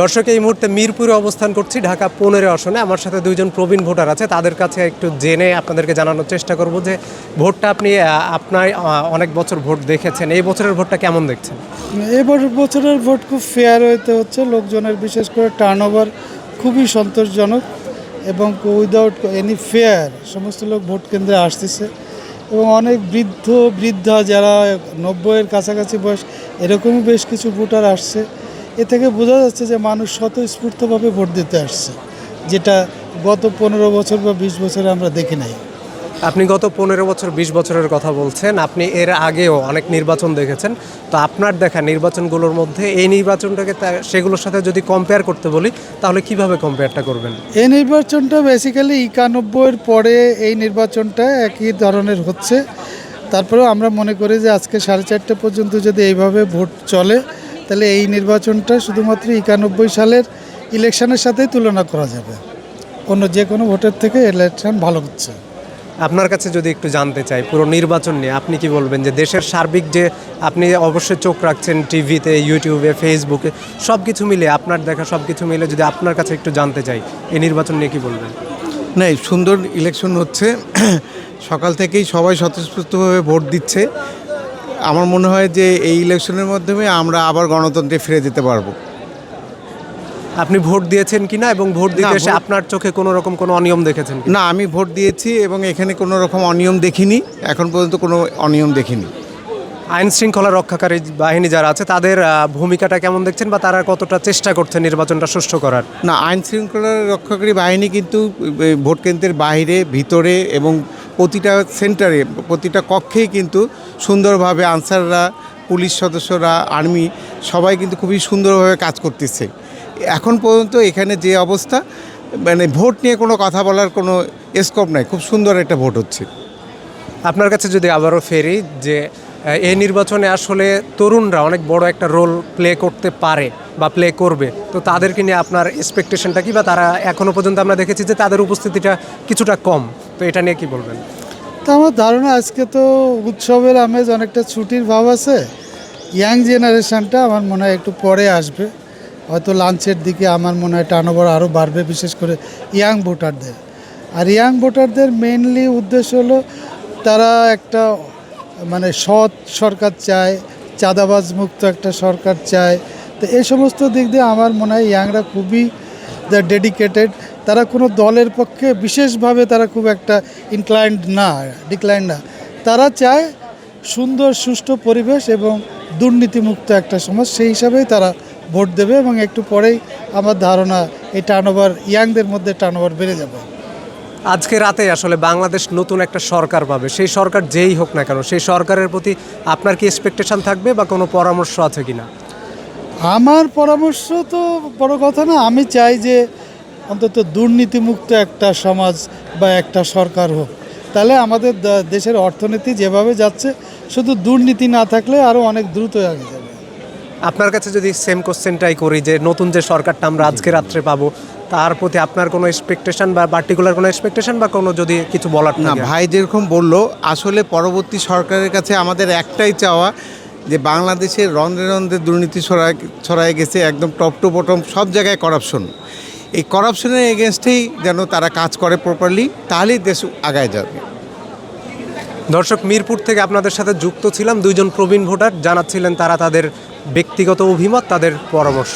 দর্শক, এই মুহূর্তে মিরপুরে অবস্থান করছি, ঢাকা 15 আসনে। আমার সাথে দুইজন প্রবীণ ভোটার আছে, তাদের কাছে একটু জেনে আপনাদেরকে জানানোর চেষ্টা করব যে ভোটটা আপনি আপনার অনেক বছর ভোট দেখেছেন, এই বছরের ভোটটা কেমন দেখছেন? বছরের ভোট খুব ফেয়ার হইতে হচ্ছে। লোকজনের বিশেষ করে টার্নওভার খুবই সন্তোষজনক এবং উইদাউট এনি ফেয়ার সমস্ত লোক ভোট কেন্দ্রে আসতেছে এবং অনেক বৃদ্ধা যারা 90-এর কাছাকাছি বয়স এরকমই বেশ কিছু ভোটার আসছে। এ থেকে বোঝা যাচ্ছে যে মানুষ স্বতঃস্ফূর্তভাবে ভোট দিতে আসছে, যেটা গত 15 বছর বা 20 বছরে আমরা দেখি নাই। আপনি গত 15 বছর 20 বছরের কথা বলছেন, আপনি এর আগেও অনেক নির্বাচন দেখেছেন। তো আপনার দেখা নির্বাচনগুলোর মধ্যে এই নির্বাচনটাকে সেগুলোর সাথে যদি কম্পেয়ার করতে বলি, তাহলে কিভাবে কম্পেয়ারটা করবেন? এই নির্বাচনটা বেসিক্যালি 91-এর পরে এই নির্বাচনটা একই ধরনের হচ্ছে। তারপরেও আমরা মনে করি যে আজকে 4:30 পর্যন্ত যদি এইভাবে ভোট চলে, তাহলে এই নির্বাচনটা শুধুমাত্র 91 সালের ইলেকশনের সাথেই তুলনা করা যাবে। অন্য যে কোনো ভোটের থেকে ইলেকশন ভালো হচ্ছে। আপনার কাছে যদি একটু জানতে চাই পুরো নির্বাচন নিয়ে, আপনি কি বলবেন যে দেশের সার্বিক যে আপনি অবশ্যই চোখ রাখছেন টিভিতে, ইউটিউবে, ফেসবুকে, সব কিছু মিলে আপনার দেখা সব কিছু মিলে যদি আপনার কাছে একটু জানতে চাই এই নির্বাচন নিয়ে কি বলবেন? না, সুন্দর ইলেকশন হচ্ছে। সকাল থেকেই সবাই স্বতঃস্ফূর্তভাবে ভোট দিচ্ছে। আমার মনে হয় যে এই ইলেকশনের মাধ্যমে আমরা আবার গণতন্ত্রে ফিরে যেতে পারবো। আপনি ভোট দিয়েছেন কিনা এবং ভোট দিতে এসে আপনার চোখে কোনো রকম কোনো অনিয়ম দেখেছেন কিনা? না, আমি ভোট দিয়েছি এবং এখানে কোনো রকম অনিয়ম দেখিনি, এখন পর্যন্ত কোনো অনিয়ম দেখিনি। আইন শৃঙ্খলা রক্ষাকারী বাহিনী যারা আছে তাদের ভূমিকাটা কেমন দেখছেন, বা তারা কতটা চেষ্টা করছে নির্বাচনটা সুষ্ঠু করার? না, আইন শৃঙ্খলা রক্ষাকারী বাহিনী কিন্তু ভোট কেন্দ্রের বাইরে, ভিতরে এবং প্রতিটা সেন্টারে, প্রতিটা কক্ষেই কিন্তু সুন্দরভাবে আনসাররা, পুলিশ সদস্যরা, আর্মি সবাই কিন্তু খুবই সুন্দরভাবে কাজ করতেছে। এখন পর্যন্ত এখানে যে অবস্থা, মানে ভোট নিয়ে কোনো কথা বলার কোনো স্কোপ নাই, খুব সুন্দর একটা ভোট হচ্ছে। আপনার কাছে যদি আবারও ফেরি যে এই নির্বাচনে আসলে তরুণরা অনেক বড় একটা রোল প্লে করতে পারে বা প্লে করবে, তো তাদেরকে নিয়ে আপনার এক্সপেকটেশনটা কি, বা তারা এখনও পর্যন্ত আমরা দেখেছি যে তাদের উপস্থিতিটা কিছুটা কম, তো এটা নিয়ে কি বলবেন? তো আমার ধারণা আজকে তো উৎসবের আমেজ, অনেকটা ছুটির ভাব আছে। ইয়াং জেনারেশনটা আমার মনে হয় একটু পরে আসবে, হয়তো লাঞ্চের দিকে আমার মনে হয় টার্নওভার আরও বাড়বে, বিশেষ করে ইয়াং ভোটারদের। আর ইয়াং ভোটারদের মেইনলি উদ্দেশ্য হলো তারা একটা মানে সৎ সরকার চায়, চাঁদাবাজ মুক্ত একটা সরকার চায়। তো এই সমস্ত দিক দিয়ে আমার মনে হয় ইয়াংরা খুবই ডেডিকেটেড। তারা কোনো দলের পক্ষে বিশেষভাবে তারা খুব একটা ডিক্লাইন্ড না। তারা চায় সুন্দর সুষ্ঠু পরিবেশ এবং দুর্নীতিমুক্ত একটা সমাজ, সেই হিসাবেই তারা ভোট দেবে এবং একটু পরেই আমার ধারণা এই টার্নওভার, ইয়াংদের মধ্যে টার্নওভার বেড়ে যাবে। আজকে রাতে আসলে বাংলাদেশ নতুন একটা সরকার পাবে, সেই সরকার যেই হোক না কেন, সেই সরকারের প্রতি আপনার কি এক্সপেকটেশন থাকবে বা কোনো পরামর্শ আছে কিনা? আমার পরামর্শ তো বড় কথা না, আমি চাই যে অন্তত দুর্নীতিমুক্ত একটা সমাজ বা একটা সরকার হোক। তাহলে আমাদের দেশের অর্থনীতি যেভাবে যাচ্ছে, শুধু দুর্নীতি না থাকলে আরও অনেক দ্রুত আগে যাবে। আপনার কাছে যদি সেম কোশ্চেনটাই করি যে নতুন যে সরকারটা আমরা আজকে রাত্রে পাবো, তার প্রতি আপনার কোনো এক্সপেকটেশন বা পার্টিকুলার কোনো এক্সপেকটেশন বা কোনো যদি কিছু বলার না, থাকে? ভাই যেরকম বললো, আসলে পরবর্তী সরকারের কাছে আমাদের একটাই চাওয়া যে বাংলাদেশের রন্ধ্রে রন্ধ্রে দুর্নীতি ছড়ায় গেছে, একদম টপ টু বটম সব জায়গায় করাপশন। এই করাপশনের এগেনস্টেই যেন তারা কাজ করে প্রপারলি, তাহলেই দেশ আগায় যাবে। দর্শক, মিরপুর থেকে আপনাদের সাথে যুক্ত ছিলাম দুইজন প্রবীণ ভোটার, জানাচ্ছিলেন তারা তাদের ব্যক্তিগত অভিমত, তাদের পরামর্শ।